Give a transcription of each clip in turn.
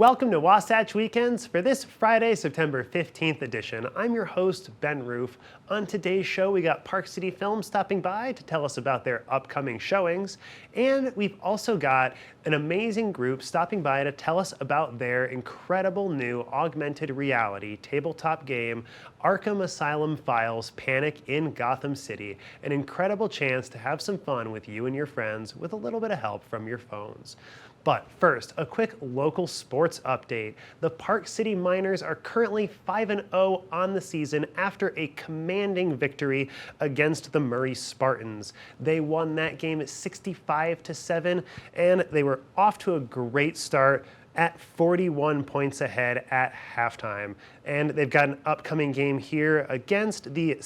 Welcome to Wasatch Weekends for this Friday, September 15th edition. I'm your host, Ben Roof. On today's show, we got Park City Films stopping by to tell us about their upcoming showings. And we've also got an amazing group stopping by to tell us about their incredible new augmented reality tabletop game, Arkham Asylum Files: Panic in Gotham City. An incredible chance to have some fun with you and your friends with a little bit of help from your phones. But first, a quick local sports update. The Park City Miners are currently 5-0 on the season after a commanding victory against the Murray Spartans. They won that game 65-7, and they were off to a great start at 41 points ahead at halftime. And they've got an upcoming game here against the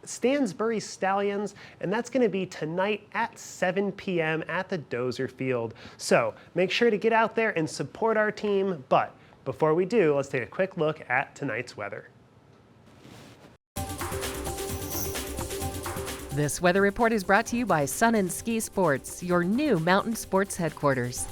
Stansbury Stallions, and that's going to be tonight at 7 p.m. at the Dozer Field. So make sure to get out there and support our team. But before we do, let's take a quick look at tonight's weather. This weather report is brought to you by Sun and Ski Sports, your new mountain sports headquarters.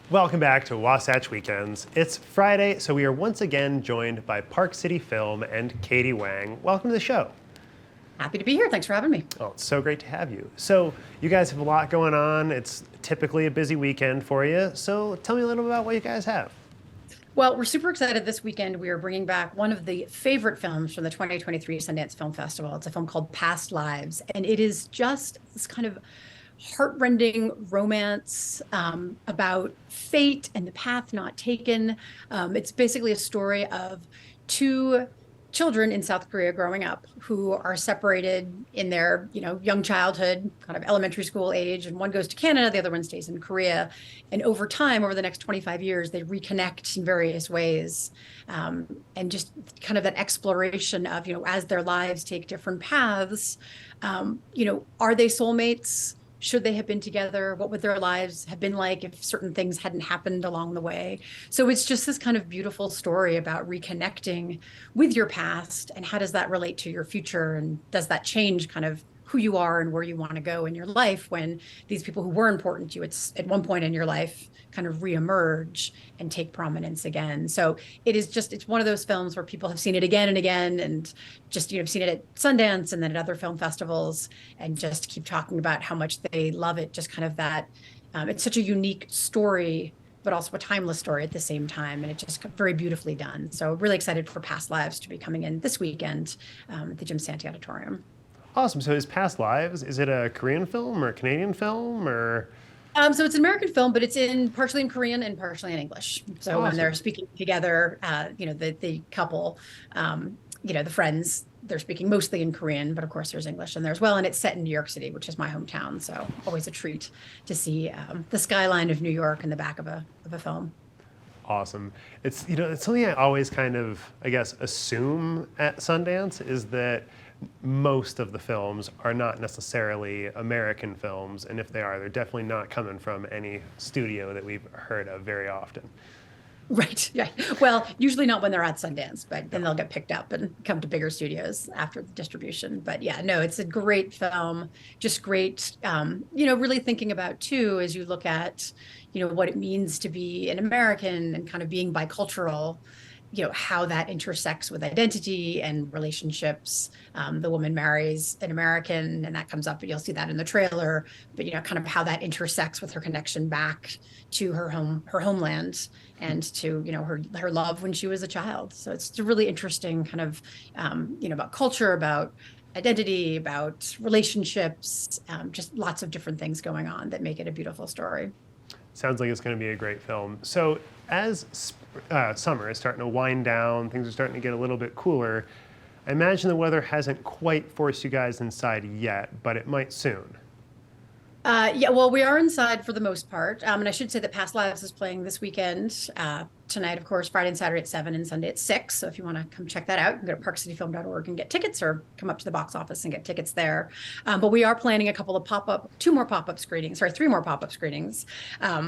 Welcome back to Wasatch Weekends. It's Friday, so we are once again joined by Park City Film and Katy Wang. Welcome to the show. Happy to be here. Thanks for having me. Oh, it's so great to have you. So you guys have a lot going on. It's typically a busy weekend for you. So tell me a little about what you guys have. Well, we're super excited this weekend. We are bringing back one of the favorite films from the 2023 Sundance Film Festival. It's a film called Past Lives, and it is just this kind of heartrending romance about fate and the path not taken. It's basically a story of two children in South Korea growing up who are separated in their, young childhood, kind of elementary school age, and one goes to Canada, the other one stays in Korea. And over time, over the next 25 years, they reconnect in various ways. And just kind of that exploration of, as their lives take different paths, are they soulmates? Should they have been together? What would their lives have been like if certain things hadn't happened along the way? So it's just this kind of beautiful story about reconnecting with your past, and how does that relate to your future? And does that change kind of who you are and where you want to go in your life when these people who were important to you at one point in your life kind of reemerge and take prominence again? So it's one of those films where people have seen it again and again, and just, seen it at Sundance and then at other film festivals, and just keep talking about how much they love it. Just kind of that, it's such a unique story, but also a timeless story at the same time. And it just got very beautifully done. So really excited for Past Lives to be coming in this weekend at the Jim Santee Auditorium. Awesome. So is Past Lives, is it a Korean film or a Canadian film or? So it's an American film, but it's partially in Korean and partially in English. So Awesome. When they're speaking together, the couple, the friends, they're speaking mostly in Korean, but of course there's English in there as well. And it's set in New York City, which is my hometown. So always a treat to see the skyline of New York in the back of a film. Awesome. It's, it's something I always kind of, assume at Sundance is that most of the films are not necessarily American films, and if they are, they're definitely not coming from any studio that we've heard of very often. Right. Yeah. Well, usually not when they're at Sundance, but then they'll get picked up and come to bigger studios after the distribution. But yeah, no, it's a great film. Just great. Really thinking about too, as you look at, what it means to be an American and kind of being bicultural, how that intersects with identity and relationships. The woman marries an American, and that comes up, but you'll see that in the trailer, but kind of how that intersects with her connection back to her homeland, and to, her love when she was a child. So it's a really interesting kind of, about culture, about identity, about relationships, just lots of different things going on that make it a beautiful story. Sounds like it's going to be a great film. So as summer is starting to wind down, things are starting to get a little bit cooler. I imagine the weather hasn't quite forced you guys inside yet, but it might soon. Yeah, well, we are inside for the most part. And I should say that Past Lives is playing this weekend. Tonight, of course, Friday and Saturday at 7 and Sunday at 6. So if you want to come check that out, you can go to parkcityfilm.org and get tickets, or come up to the box office and get tickets there. But we are planning a couple of three more pop-up screenings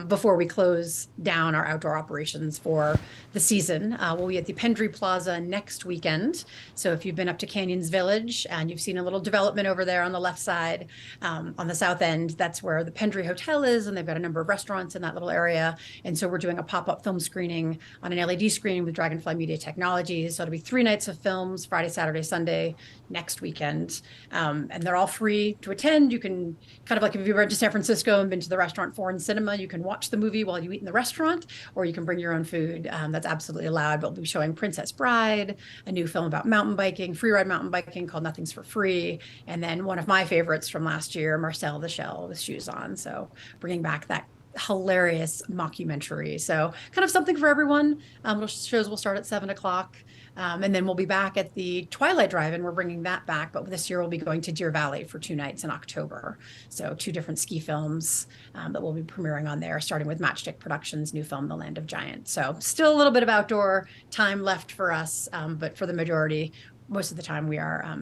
before we close down our outdoor operations for the season. We'll be at the Pendry Plaza next weekend. So if you've been up to Canyons Village and you've seen a little development over there on the left side, on the south end, that's where the Pendry Hotel is, and they've got a number of restaurants in that little area. And so we're doing a pop-up film screening on an LED screen with Dragonfly Media Technologies. So it'll be 3 nights of films, Friday, Saturday, Sunday, next weekend. And they're all free to attend. You can, kind of like if you've been to San Francisco and been to the restaurant Foreign Cinema, you can watch the movie while you eat in the restaurant, or you can bring your own food. That's absolutely allowed. But we'll be showing Princess Bride, a new film about mountain biking, freeride mountain biking called Nothing's for Free. And then one of my favorites from last year, Marcel the Shell with Shoes On. So bringing back that hilarious mockumentary. So kind of something for everyone. Shows will start at 7 o'clock. And then we'll be back at the Twilight Drive-In. We're bringing that back. But this year we'll be going to Deer Valley for 2 nights in October. So 2 different ski films that we'll be premiering on there, starting with Matchstick Productions' new film, The Land of Giants. So still a little bit of outdoor time left for us. But for the majority, most of the time we are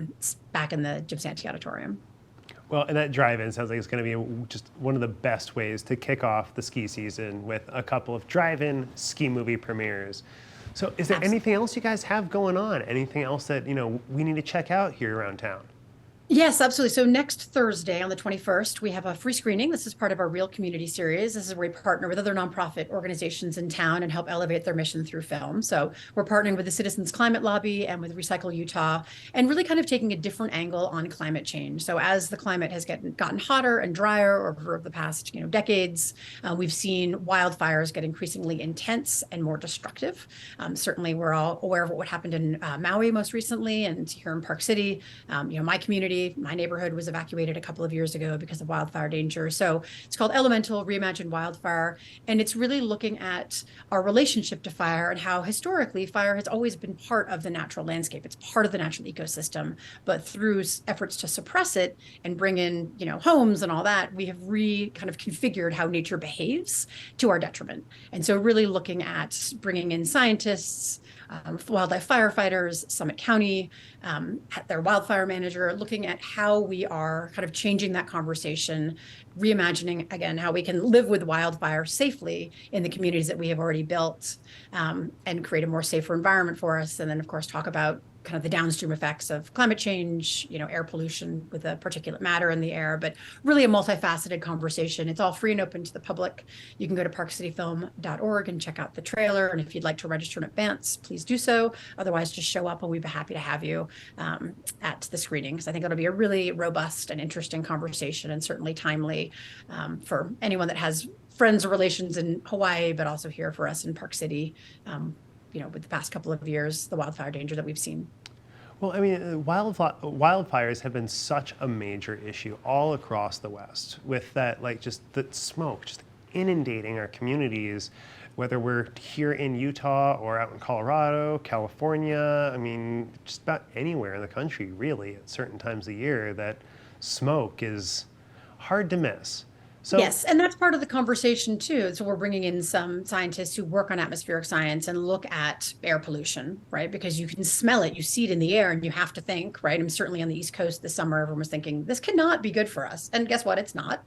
back in the Jim Santee Auditorium. Well, and that drive-in sounds like it's going to be just one of the best ways to kick off the ski season, with a couple of drive-in ski movie premieres. So is there anything else you guys have going on? Anything else that, we need to check out here around town? Yes, absolutely. So next Thursday on the 21st, we have a free screening. This is part of our Real Community series. This is where we partner with other nonprofit organizations in town and help elevate their mission through film. So we're partnering with the Citizens Climate Lobby and with Recycle Utah, and really kind of taking a different angle on climate change. So as the climate has gotten hotter and drier over the past decades, we've seen wildfires get increasingly intense and more destructive. Certainly, we're all aware of what happened in Maui most recently, and here in Park City. My community, my neighborhood was evacuated a couple of years ago because of wildfire danger. So it's called Elemental Reimagined Wildfire. And it's really looking at our relationship to fire and how historically fire has always been part of the natural landscape. It's part of the natural ecosystem. But through efforts to suppress it and bring in, homes and all that, we have kind of configured how nature behaves to our detriment. And so really looking at bringing in scientists, wildlife firefighters, Summit County, their wildfire manager, looking at how we are kind of changing that conversation, reimagining, again, how we can live with wildfire safely in the communities that we have already built, and create a more safer environment for us. And then, of course, talk about kind of the downstream effects of climate change, air pollution with the particulate matter in the air, but really a multifaceted conversation. It's all free and open to the public. You can go to parkcityfilm.org and check out the trailer. And if you'd like to register in advance, please do so. Otherwise, just show up and we'd be happy to have you at the screening, because I think it'll be a really robust and interesting conversation, and certainly timely for anyone that has friends or relations in Hawaii, but also here for us in Park City. With the past couple of years, the wildfire danger that we've seen. Well, I mean, wildfires have been such a major issue all across the West, with that, just the smoke just inundating our communities, whether we're here in Utah or out in Colorado, California. I mean, just about anywhere in the country, really, at certain times of year, that smoke is hard to miss. So, yes, and that's part of the conversation too. So we're bringing in some scientists who work on atmospheric science and look at air pollution, right? Because you can smell it, you see it in the air, and you have to think, right? And certainly on the East Coast this summer, everyone was thinking, this cannot be good for us. And guess what? It's not.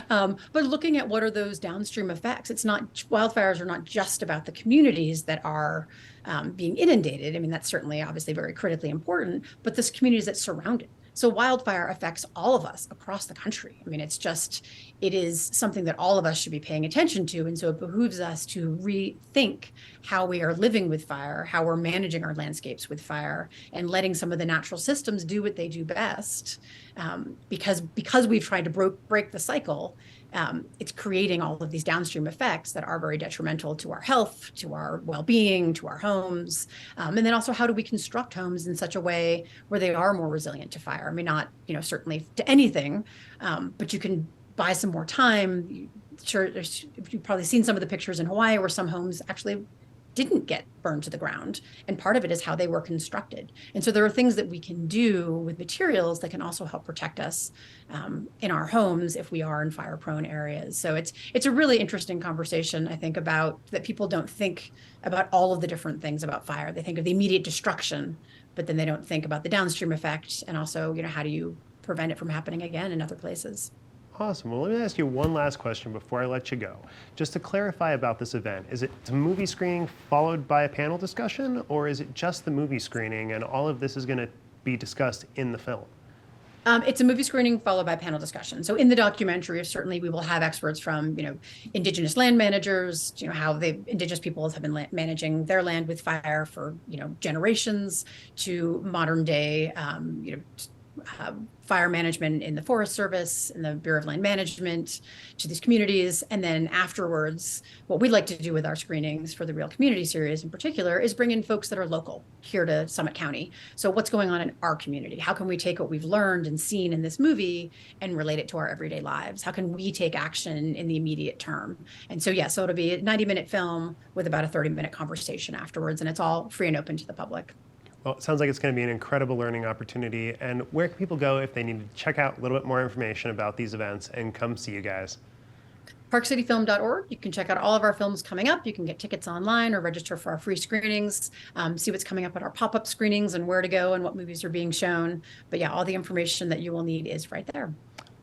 But looking at what are those downstream effects, wildfires are not just about the communities that are being inundated. I mean, that's certainly obviously very critically important, but this communities that surround it. So wildfire affects all of us across the country. I mean, it is something that all of us should be paying attention to. And so it behooves us to rethink how we are living with fire, how we're managing our landscapes with fire, and letting some of the natural systems do what they do best. Because we've tried to break the cycle, it's creating all of these downstream effects that are very detrimental to our health, to our well-being, to our homes. And then also, how do we construct homes in such a way where they are more resilient to fire? I mean, not, certainly to anything, but you can buy some more time. Sure, you've probably seen some of the pictures in Hawaii where some homes actually didn't get burned to the ground. And part of it is how they were constructed. And so there are things that we can do with materials that can also help protect us in our homes if we are in fire-prone areas. So it's a really interesting conversation, I think, about that people don't think about all of the different things about fire. They think of the immediate destruction, but then they don't think about the downstream effect. And also, how do you prevent it from happening again in other places? Awesome. Well, let me ask you one last question before I let you go. Just to clarify about this event, is it a movie screening followed by a panel discussion, or is it just the movie screening and all of this is going to be discussed in the film? It's a movie screening followed by panel discussion. So in the documentary, certainly we will have experts from, indigenous land managers, how the indigenous peoples have been managing their land with fire for, generations, to modern day, fire management in the Forest Service and the Bureau of Land Management, to these communities. And then afterwards, what we'd like to do with our screenings for the Real Community series in particular is bring in folks that are local here to Summit County. So what's going on in our community? How can we take what we've learned and seen in this movie and relate it to our everyday lives? How can we take action in the immediate term? And so, so it'll be a 90-minute film with about a 30-minute conversation afterwards, and it's all free and open to the public. Well, it sounds like it's going to be an incredible learning opportunity. And where can people go if they need to check out a little bit more information about these events and come see you guys? ParkCityFilm.org. You can check out all of our films coming up. You can get tickets online or register for our free screenings, see what's coming up at our pop-up screenings and where to go and what movies are being shown. But all the information that you will need is right there.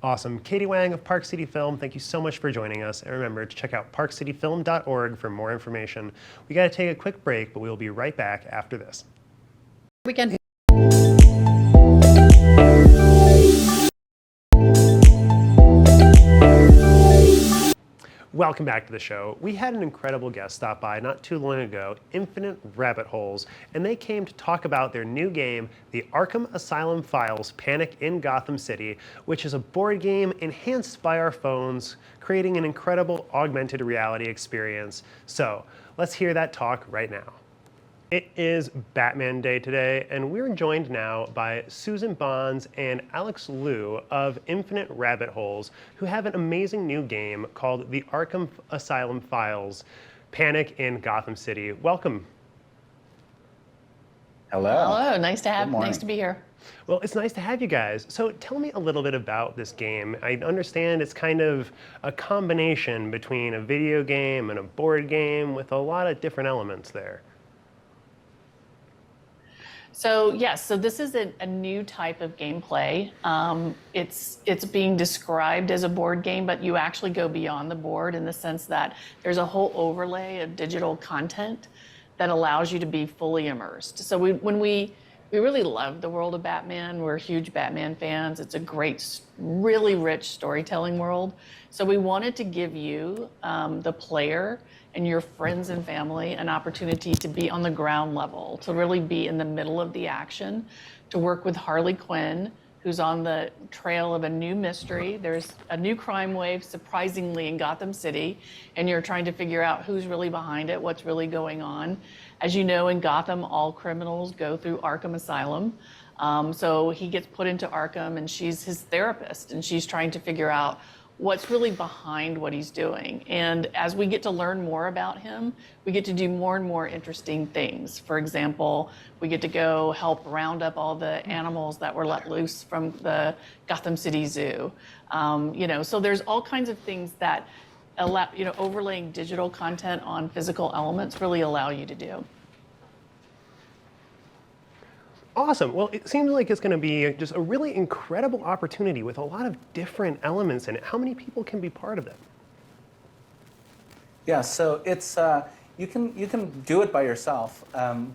Awesome. Katy Wang of Park City Film, thank you so much for joining us. And remember to check out parkcityfilm.org for more information. We got to take a quick break, but we'll be right back after this. Weekend. Welcome back to the show. We had an incredible guest stop by not too long ago, Infinite Rabbit Holes, and they came to talk about their new game, the Arkham Asylum Files: Panic in Gotham City, which is a board game enhanced by our phones, creating an incredible augmented reality experience. So let's hear that talk right now. It is Batman Day today, and we're joined now by Susan Bonds and Alex Liu of Infinite Rabbit Holes, who have an amazing new game called the Arkham Asylum Files: Panic in Gotham City. Welcome. Hello. Hello. Nice to be here. Well, it's nice to have you guys. So tell me a little bit about this game. I understand it's kind of a combination between a video game and a board game with a lot of different elements there. So yes, so this is a new type of gameplay. It's being described as a board game, but you actually go beyond the board in the sense that there's a whole overlay of digital content that allows you to be fully immersed. So when we really love the world of Batman. We're huge Batman fans. It's a great, really rich storytelling world. So we wanted to give you, the player, and your friends and family an opportunity to be on the ground level, to really be in the middle of the action, to work with Harley Quinn, who's on the trail of a new mystery. There's a new crime wave, surprisingly, in Gotham City, and you're trying to figure out who's really behind it, what's really going on. As you know, in Gotham, all criminals go through Arkham Asylum. So he gets put into Arkham, and she's his therapist, and she's trying to figure out what's really behind what he's doing. And as we get to learn more about him, we get to do more and more interesting things. For example, we get to go help round up all the animals that were let loose from the Gotham City Zoo. So there's all kinds of things that allow, overlaying digital content on physical elements really allow you to do. Awesome. Well, it seems like it's going to be just a really incredible opportunity with a lot of different elements in it. How many people can be part of it? Yeah, so it's you can do it by yourself,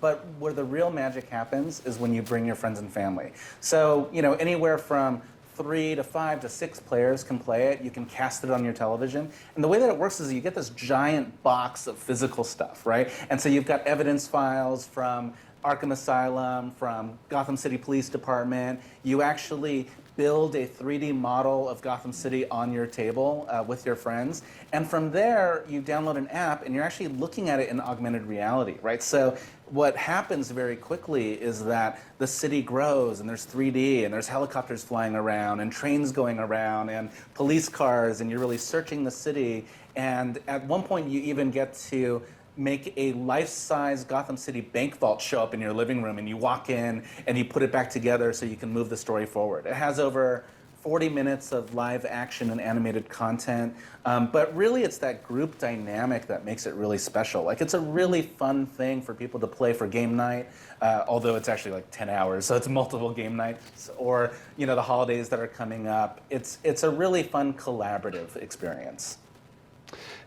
but where the real magic happens is when you bring your friends and family. So anywhere from 3 to 5 to 6 players can play it. You can cast it on your television. And the way that it works is you get this giant box of physical stuff, right? And so you've got evidence files from Arkham Asylum, from Gotham City Police Department. You actually build a 3D model of Gotham City on your table with your friends. And from there, you download an app and you're actually looking at it in augmented reality, right? So what happens very quickly is that the city grows and there's 3D and there's helicopters flying around and trains going around and police cars, and you're really searching the city. And at one point you even get to make a life-size Gotham City bank vault show up in your living room, and you walk in and you put it back together so you can move the story forward. It has over 40 minutes of live action and animated content, but really it's that group dynamic that makes it really special. Like, it's a really fun thing for people to play for game night, although it's actually like 10 hours, so it's multiple game nights, or the holidays that are coming up. It's a really fun collaborative experience.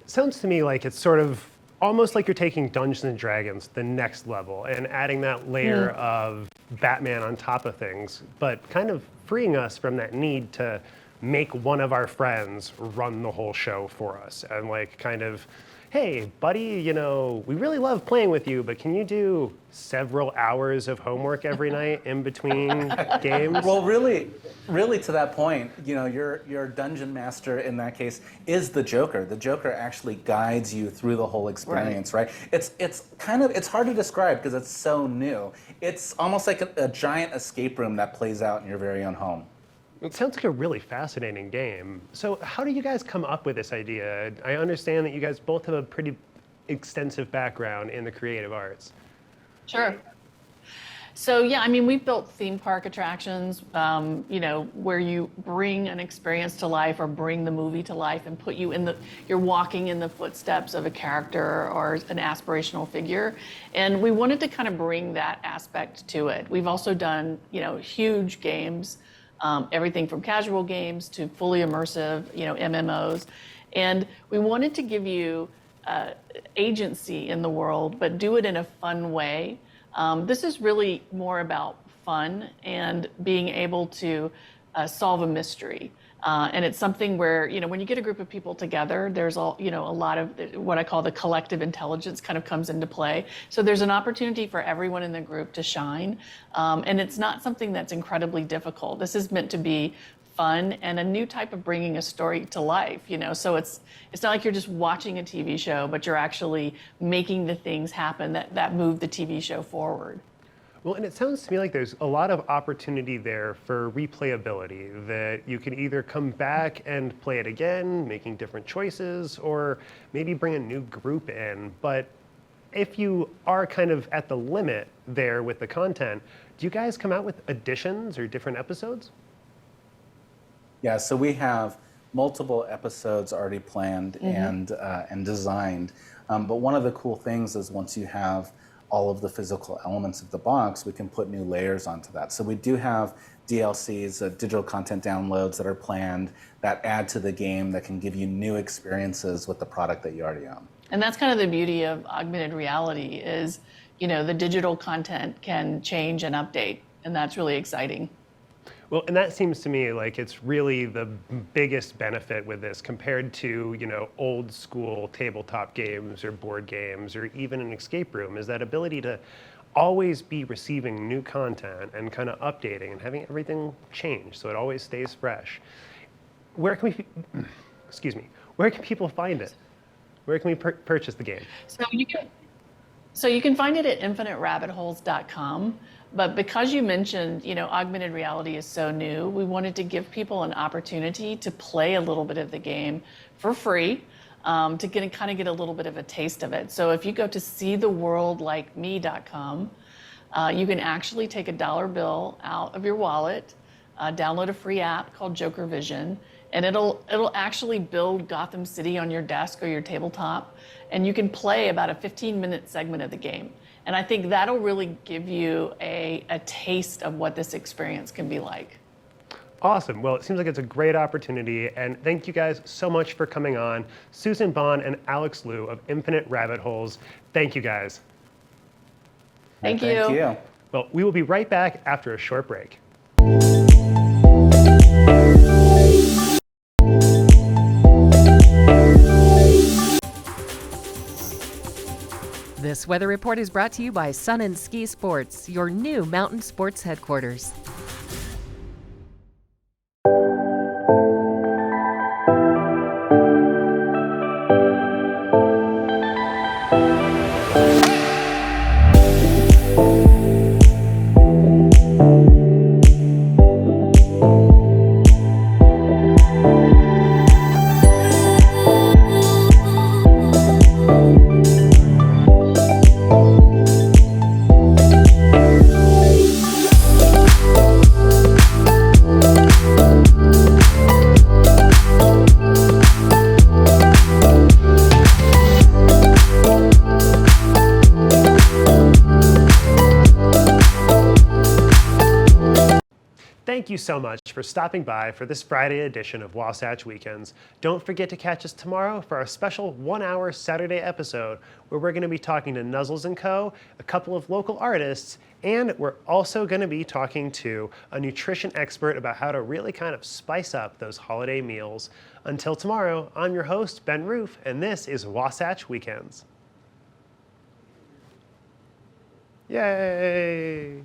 Sounds to me like it's sort of almost like you're taking Dungeons and Dragons the next level and adding that layer of Batman on top of things, but kind of freeing us from that need to make one of our friends run the whole show for us and like kind of, hey, buddy, we really love playing with you, but can you do several hours of homework every night in between games? Well, really to that point, your dungeon master in that case is the Joker. The Joker actually guides you through the whole experience, right? It's hard to describe because it's so new. It's almost like a giant escape room that plays out in your very own home. It sounds like a really fascinating game. So how do you guys come up with this idea? I understand that you guys both have a pretty extensive background in the creative arts. Sure. So yeah, we've built theme park attractions, where you bring an experience to life or bring the movie to life and put you you're walking in the footsteps of a character or an aspirational figure. And we wanted to kind of bring that aspect to it. We've also done, huge games, everything from casual games to fully immersive, MMOs. And we wanted to give you agency in the world, but do it in a fun way. This is really more about fun and being able to solve a mystery. And it's something where, when you get a group of people together, there's a lot of what I call the collective intelligence kind of comes into play. So there's an opportunity for everyone in the group to shine. And it's not something that's incredibly difficult. This is meant to be fun and a new type of bringing a story to life, So it's not like you're just watching a TV show, but you're actually making the things happen that move the TV show forward. Well, and it sounds to me like there's a lot of opportunity there for replayability, that you can either come back and play it again, making different choices, or maybe bring a new group in. But if you are kind of at the limit there with the content, do you guys come out with additions or different episodes? Yeah, so we have multiple episodes already planned and designed. But one of the cool things is once you have all of the physical elements of the box, we can put new layers onto that. So we do have DLCs, digital content downloads that are planned that add to the game that can give you new experiences with the product that you already own. And that's kind of the beauty of augmented reality is, the digital content can change and update, and that's really exciting. Well, and that seems to me like it's really the biggest benefit with this compared to, old school tabletop games or board games or even an escape room, is that ability to always be receiving new content and kind of updating and having everything change so it always stays fresh. Where can where can people find it? Where can we purchase the game? So you can find it at infiniterabbitholes.com. But because you mentioned, augmented reality is so new, we wanted to give people an opportunity to play a little bit of the game for free, to get a little bit of a taste of it. So if you go to seetheworldlikeme.com, you can actually take a dollar bill out of your wallet, download a free app called Joker Vision, and it'll actually build Gotham City on your desk or your tabletop, and you can play about a 15-minute segment of the game. And I think that'll really give you a taste of what this experience can be like. Awesome. Well, it seems like it's a great opportunity, and thank you guys so much for coming on. Susan Bond and Alex Liu of Infinite Rabbit Holes. Thank you guys. Thank you. Thank you. Well, we will be right back after a short break. This weather report is brought to you by Sun and Ski Sports, your new mountain sports headquarters. you so much for stopping by for this Friday edition of Wasatch Weekends. Don't forget to catch us tomorrow for our special 1-hour Saturday episode where we're going to be talking to Nuzzles & Co., a couple of local artists, and we're also going to be talking to a nutrition expert about how to really kind of spice up those holiday meals. Until tomorrow, I'm your host, Ben Roof, and this is Wasatch Weekends. Yay!